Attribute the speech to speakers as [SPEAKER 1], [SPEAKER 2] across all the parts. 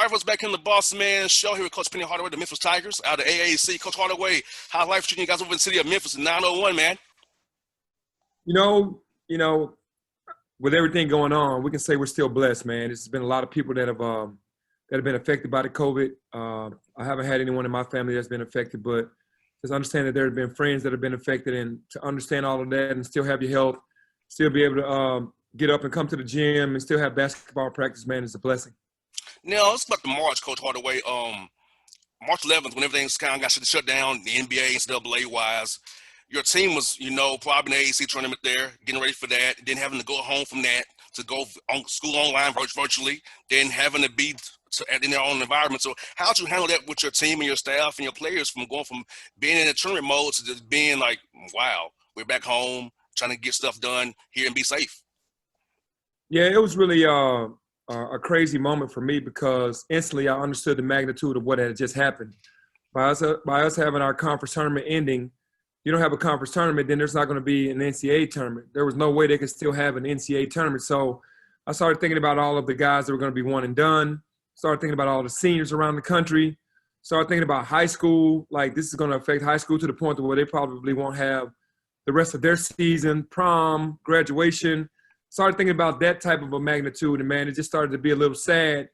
[SPEAKER 1] All right, folks, back in the Bossman show here with Coach Penny Hardaway, the Memphis Tigers, out of AAC. Coach Hardaway, how's life treating you guys over in the city of Memphis in 901, man?
[SPEAKER 2] You know, you know, with everything going on, we can say we're still blessed, man. There's been a lot of people that have been affected by the COVID. I haven't had anyone in my family that's been affected, but just understand that there have been friends that have been affected, and to understand all of that and still have your health, still be able to get up and come to the gym and still have basketball practice, man, is a blessing.
[SPEAKER 1] Now, let's talk about the March, Coach Hardaway. March 11th, when everything's kind of got shut down, the NBA, NCAA-wise, your team was, probably in the AAC tournament there, getting ready for that, then having to go home from that to go on school online virtually, then having to be in their own environment. So how'd you handle that with your team and your staff and your players from going from being in a tournament mode to just being like, wow, we're back home, trying to get stuff done here and be safe?
[SPEAKER 2] Yeah, it was really a crazy moment for me because instantly I understood the magnitude of what had just happened. By us having our conference tournament ending, you don't have a conference tournament, then there's not going to be an NCAA tournament. There was no way they could still have an NCAA tournament. So I started thinking about all of the guys that were going to be one and done, started thinking about all the seniors around the country, started thinking about high school. Like, this is going to affect high school to the point where they probably won't have the rest of their season, prom, graduation. Started thinking about that type of a magnitude, and, man, it just started to be a little sad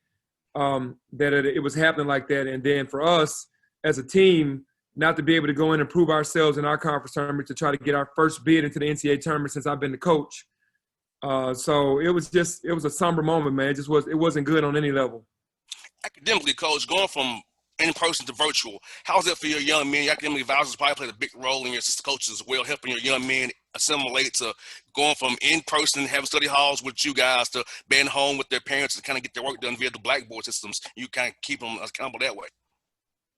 [SPEAKER 2] that it was happening like that. And then for us as a team, not to be able to go in and prove ourselves in our conference tournament to try to get our first bid into the NCAA tournament since I've been the coach. So it was a somber moment, man. It wasn't good on any level.
[SPEAKER 1] Academically, Coach, going from in-person to virtual, how's that for your young men? Your academic advisors probably played a big role in your assistant coaches as well, helping your young men assimilate to going from in-person, having study halls with you guys, to being home with their parents to kind of get their work done via the Blackboard systems. You kind of keep them accountable that way.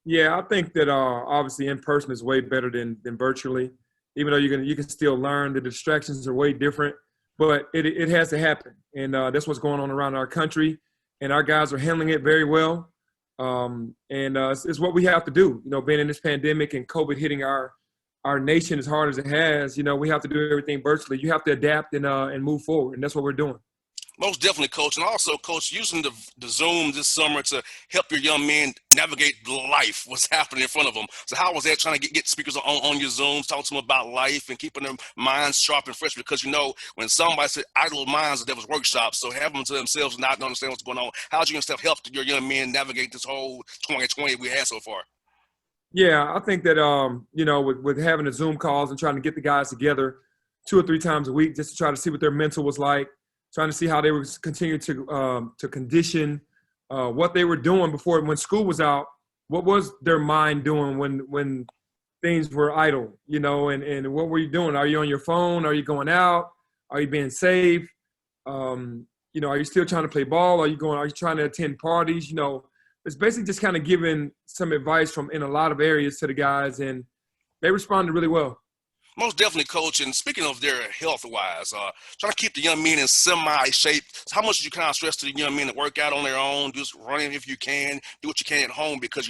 [SPEAKER 2] Yeah, I think that obviously in person is way better than virtually. Even though you can still learn, the distractions are way different, but it has to happen, and that's what's going on around our country, and our guys are handling it very well. It's what we have to do. Being in this pandemic and COVID hitting our nation as hard as it has, we have to do everything virtually. You have to adapt and move forward, and that's what we're doing.
[SPEAKER 1] Most definitely, Coach. And also, Coach, using the Zoom this summer to help your young men navigate life, what's happening in front of them. So how was that, trying to get speakers on your Zooms, talk to them about life and keeping their minds sharp and fresh? Because, when somebody said idle minds, there was workshops. So having them to themselves and not understand what's going on, how's you and stuff help your young men navigate this whole 2020 we had so far?
[SPEAKER 2] Yeah, I think that, with having the Zoom calls and trying to get the guys together 2 or 3 times a week just to try to see what their mental was like, trying to see how they were continuing to condition what they were doing before, when school was out. What was their mind doing when things were idle, and what were you doing? Are you on your phone? Are you going out? Are you being safe? Are you still trying to play ball? Are you trying to attend parties? It's basically just kind of giving some advice in a lot of areas to the guys, and they responded really well.
[SPEAKER 1] Most definitely, Coach. And speaking of their health-wise, trying to keep the young men in semi-shape, how much do you kind of stress to the young men to work out on their own, just running if you can, do what you can at home? Because,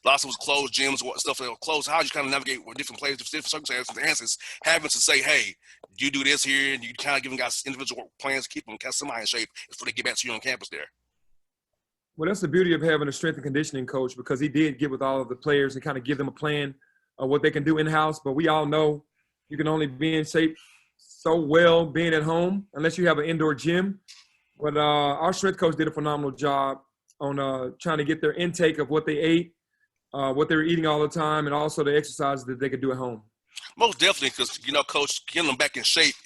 [SPEAKER 1] lots of us closed gyms, stuff that are closed. How do you kind of navigate with different players, different circumstances, having to say, hey, you do this here, and you kind of giving guys individual plans to keep them kind of semi in shape before they get back to you on campus there?
[SPEAKER 2] Well, that's the beauty of having a strength and conditioning coach, because he did get with all of the players and kind of give them a plan of what they can do in-house. But we all know you can only be in shape so well being at home unless you have an indoor gym. But our strength coach did a phenomenal job on trying to get their intake of what they ate, what they were eating all the time, and also the exercises that they could do at home.
[SPEAKER 1] Most definitely, because, Coach, getting them back in shape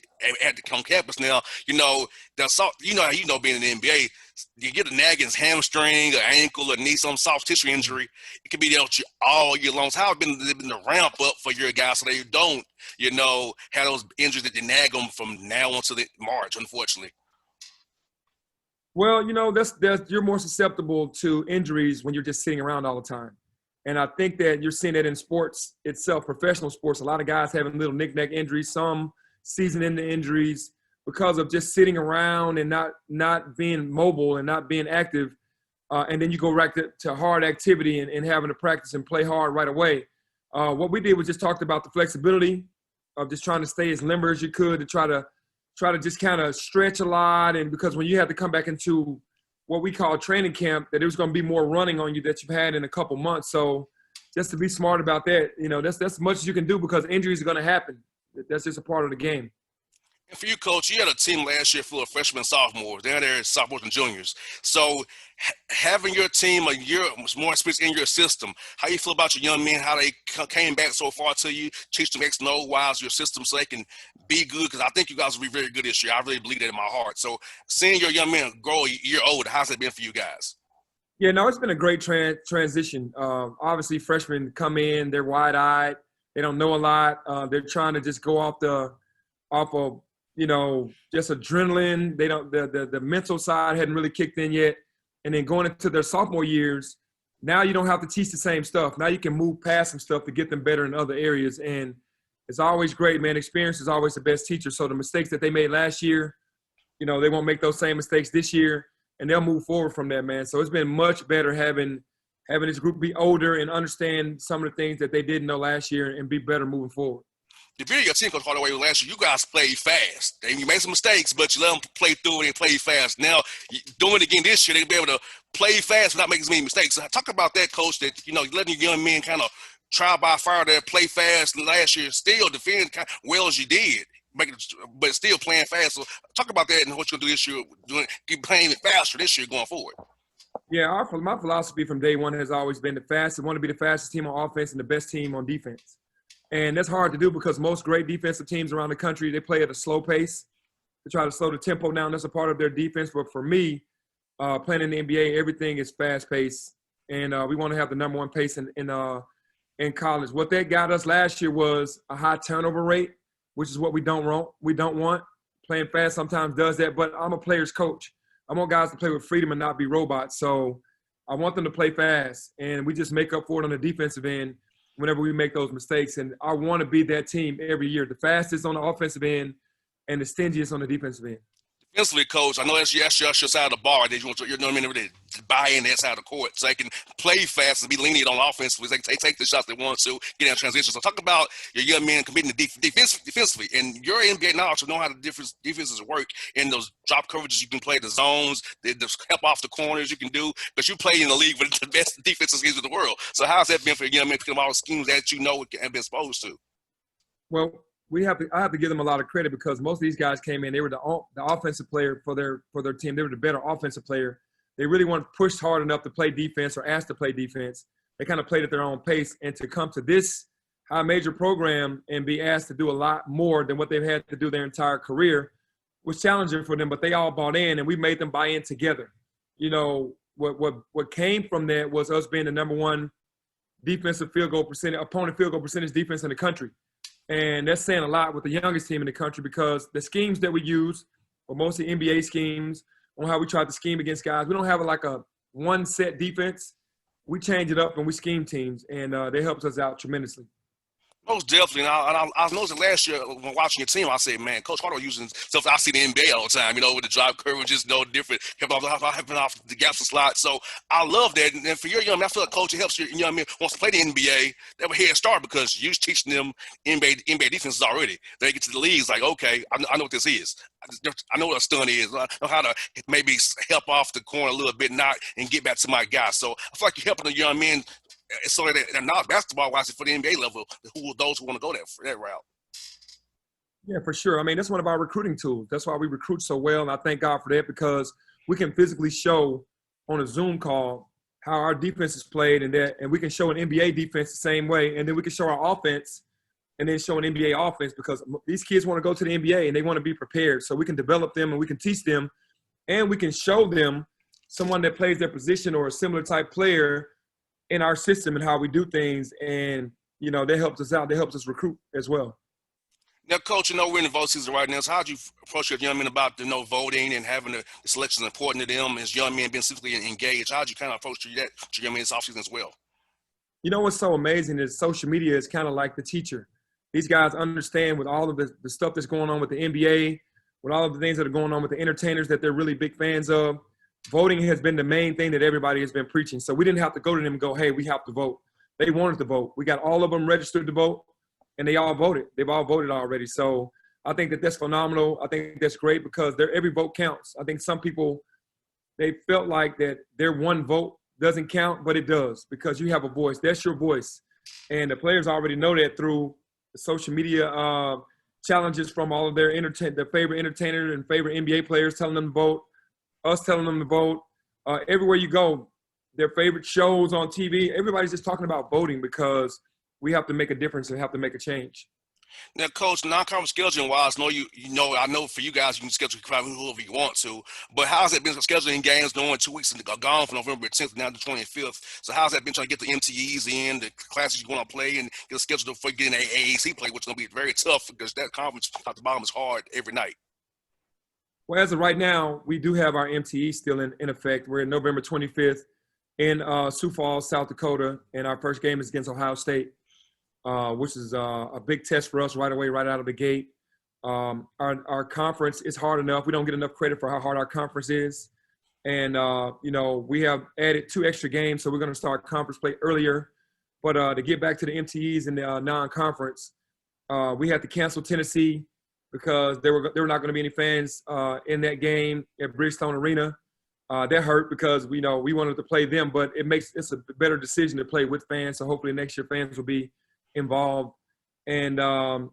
[SPEAKER 1] on campus now, being in the NBA, you get a nagging hamstring, or ankle, or knee, some soft tissue injury, it could be there with you all year long. So how it's been the ramp up for your guys so they don't, have those injuries that they nag them from now on to the March, unfortunately?
[SPEAKER 2] Well, you're more susceptible to injuries when you're just sitting around all the time. And I think that you're seeing that in sports itself, professional sports. A lot of guys having little knick-knack injuries, some season-ending injuries, because of just sitting around and not being mobile and not being active. And then you go right to hard activity and having to practice and play hard right away. What we did was just talked about the flexibility of just trying to stay as limber as you could, to try to just kind of stretch a lot. And because when you have to come back into what we call training camp, that there's going to be more running on you that you've had in a couple months. So just to be smart about that, that's as much as you can do because injuries are going to happen. That's just a part of the game.
[SPEAKER 1] And for you, Coach, you had a team last year full of freshmen and sophomores. They're there as sophomores and juniors. So having your team a year more experience in your system, how you feel about your young men, how they came back so far to you, teach them X and O Y's your system so they can be good? Because I think you guys will be very good this year. I really believe that in my heart. So seeing your young men grow a year older, how's it been for you guys?
[SPEAKER 2] Yeah, no, it's been a great transition. Obviously, freshmen come in, they're wide-eyed. They don't know a lot. They're trying to just go off of just adrenaline. They don't the mental side hadn't really kicked in yet. And then going into their sophomore years, now you don't have to teach the same stuff. Now you can move past some stuff to get them better in other areas. And it's always great, man. Experience is always the best teacher. So the mistakes that they made last year, they won't make those same mistakes this year, and they'll move forward from that, man. So it's been much better having this group be older and understand some of the things that they didn't know last year and be better moving forward.
[SPEAKER 1] The beauty of your team, Coach Hardaway, last year, you guys played fast. And you made some mistakes, but you let them play through it and play fast. Now, doing it again this year, they'll be able to play fast without making as many mistakes. So talk about that, Coach, that, letting your young men kind of trial by fire there, play fast last year, still defend kind of well as you did, but still playing fast. So talk about that and what you're going to do this year, keep playing it faster this year going forward.
[SPEAKER 2] Yeah, my philosophy from day one has always been want to be the fastest team on offense and the best team on defense. And that's hard to do because most great defensive teams around the country, they play at a slow pace. They try to slow the tempo down. That's a part of their defense. But for me, playing in the NBA, everything is fast-paced. And we want to have the number one pace in college. What that got us last year was a high turnover rate, which is what we don't want. We don't want. Playing fast sometimes does that. But I'm a player's coach. I want guys to play with freedom and not be robots. So I want them to play fast. And we just make up for it on the defensive end whenever we make those mistakes. And I want to be that team every year, the fastest on the offensive end and the stingiest on the defensive end.
[SPEAKER 1] Defensively, Coach, I know that's your side of the bar. That you want to buy in that side of the court so they can play fast and be lenient on offense. They can take the shots they want to, get in transition. So talk about your young men committing to defensively. And your NBA now also know how the defenses work in those drop coverages. You can play the zones, the help off the corners you can do. But you play in the league with the best defensive schemes in the world. So how's that been for your young men picking up all the schemes that have been exposed to?
[SPEAKER 2] Well, I have to give them a lot of credit because most of these guys came in. They were the offensive player for their team. They were the better offensive player. They really weren't pushed hard enough to play defense or asked to play defense. They kind of played at their own pace. And to come to this high major program and be asked to do a lot more than what they've had to do their entire career was challenging for them. But they all bought in, and we made them buy in together. What came from that was us being the number one opponent field goal percentage defense in the country. And that's saying a lot with the youngest team in the country because the schemes that we use are mostly NBA schemes on how we try to scheme against guys. We don't have a one set defense. We change it up and we scheme teams, and that helps us out tremendously.
[SPEAKER 1] Most definitely. And I noticed last year when watching your team, I said, man, Coach Hardaway using stuff I see in the NBA all the time, with the drive curve, just different, helping off the gaps and slots. So I love that. And for your young man, I feel like Coach helps your young men wants to play the NBA. They have a head start because you're teaching them NBA defenses already. They get to the leagues like, okay, I know what this is. I know what a stun is. I know how to maybe help off the corner a little bit, and get back to my guy. So I feel like you're helping the young men so that they're not basketball-wise for the NBA level, those who want to go that route.
[SPEAKER 2] Yeah, for sure. I mean, that's one of our recruiting tools. That's why we recruit so well, and I thank God for that because we can physically show on a Zoom call how our defense is played and we can show an NBA defense the same way, and then we can show our offense and then show an NBA offense because these kids want to go to the NBA and they want to be prepared. So we can develop them and we can teach them and we can show them someone that plays their position or a similar type player in our system and how we do things, and that helps us out. That helps us recruit as well.
[SPEAKER 1] Now, Coach, we're in the vote season right now. So how do you approach your young men about voting and having the selection important to them as young men being simply engaged? How do you kind of approach your young men this offseason as well?
[SPEAKER 2] What's so amazing is social media is kind of like the teacher. These guys understand with all of the stuff that's going on with the NBA, with all of the things that are going on with the entertainers that they're really big fans of. Voting has been the main thing that everybody has been preaching. So we didn't have to go to them and go, hey, we have to vote. They wanted to vote. We got all of them registered to vote, and they all voted. They've all voted already. So I think that's phenomenal. I think that's great because every vote counts. I think some people, they felt like that their one vote doesn't count, but it does because you have a voice. That's your voice. And the players already know that through the social media challenges from all of their favorite entertainers and favorite NBA players telling them to vote, us telling them to vote. Everywhere you go, their favorite shows on TV, everybody's just talking about voting because we have to make a difference and have to make a change.
[SPEAKER 1] Now, Coach, non-conference scheduling wise, I know for you guys, you can schedule whoever you want to. But how's it been scheduling games knowing 2 weeks gone from November 10th now to the 25th? So how's that been trying to get the MTEs in, the classes you want to play, and get scheduled for getting an AAC play, which is going to be very tough because that conference top to bottom is hard every night.
[SPEAKER 2] Well, as of right now, we do have our MTE still in effect. We're in November 25th in Sioux Falls, South Dakota, and our first game is against Ohio State. Which is a big test for us right away, right out of the gate. Our conference is hard enough. We don't get enough credit for how hard our conference is. And, we have added 2 extra games, so we're going to start conference play earlier. But to get back to the MTEs and the non-conference, we had to cancel Tennessee because there were not going to be any fans in that game at Bridgestone Arena. That hurt because, we wanted to play them, but it's a better decision to play with fans. So hopefully next year fans will be involved. And, other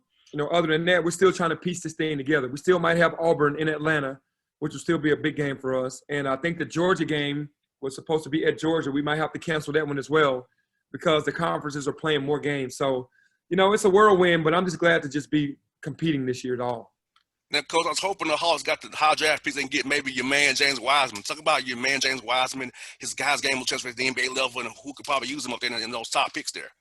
[SPEAKER 2] than that, we're still trying to piece this thing together. We still might have Auburn in Atlanta, which will still be a big game for us. And I think the Georgia game was supposed to be at Georgia. We might have to cancel that one as well because the conferences are playing more games. So, it's a whirlwind, but I'm just glad to just be competing this year at all.
[SPEAKER 1] Now, Coach, I was hoping the Hawks got the high draft piece and get maybe your man, James Wiseman. Talk about your man, James Wiseman, his guy's game will transfer to the NBA level, and who could probably use him up there in those top picks there.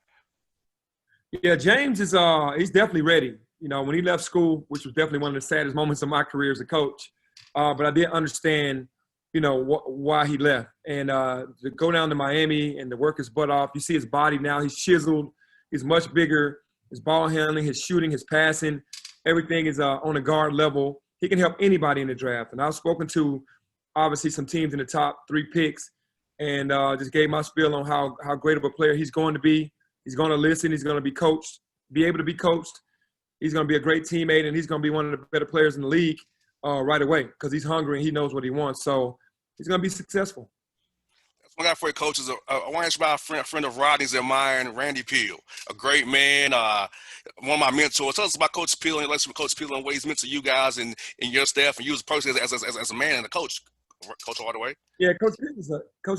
[SPEAKER 2] Yeah, James is he's definitely ready. When he left school, which was definitely one of the saddest moments of my career as a coach, but I did understand, why he left. And to go down to Miami and to work his butt off, you see his body now. He's chiseled. He's much bigger. His ball handling, his shooting, his passing, everything is on a guard level. He can help anybody in the draft. And I've spoken to, obviously, some teams in the top 3 picks and just gave my spiel on how great of a player he's going to be. He's going to listen. He's going to be able to be coached. He's going to be a great teammate, and he's going to be one of the better players in the league right away because he's hungry and he knows what he wants. So he's going to be successful.
[SPEAKER 1] That's one guy for your coaches. I want to ask about a friend of Rodney's and mine, Randy Peel, a great man, one of my mentors. Tell us about Coach Peel and your relationship with Coach Peel and what he's meant to you guys and your staff and you as a person, as a man and a coach, Coach Hardaway.
[SPEAKER 2] Yeah, Coach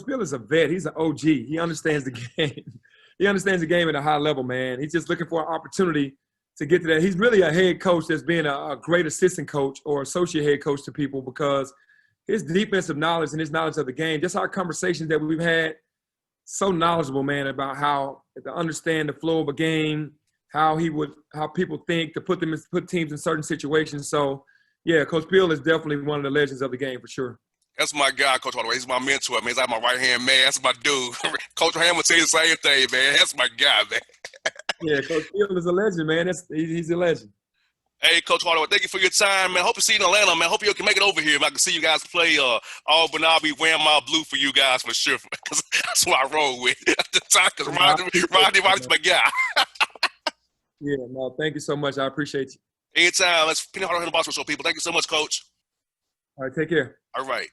[SPEAKER 2] Peel is a vet. He's an OG. He understands the game. He understands the game at a high level, man. He's just looking for an opportunity to get to that. He's really a head coach that's being a great assistant coach or associate head coach to people because his defensive knowledge and his knowledge of the game, just our conversations that we've had, so knowledgeable, man, about how to understand the flow of a game, how people think to put teams in certain situations. So, yeah, Coach Peel is definitely one of the legends of the game for sure.
[SPEAKER 1] That's my guy, Coach Hardaway. He's my mentor, man. He's like my right-hand man. That's my dude. Coach Hamilton tell you the same thing, man. That's my guy, man.
[SPEAKER 2] Yeah, Coach Peel is a legend, man. He's a legend.
[SPEAKER 1] Hey, Coach Hardaway, thank you for your time, man. Hope to see you in Atlanta, man. Hope you can make it over here. If I can see you guys play Auburn, I'll be wearing my blue for you guys for sure. Because that's what I roll with at the time. Because Rodney's my guy.
[SPEAKER 2] Yeah, no, thank you so much. I appreciate you.
[SPEAKER 1] Anytime. Let's Penny Hardaway on the Bossman Show, people. Thank you so much, Coach.
[SPEAKER 2] All right, take care.
[SPEAKER 1] All right.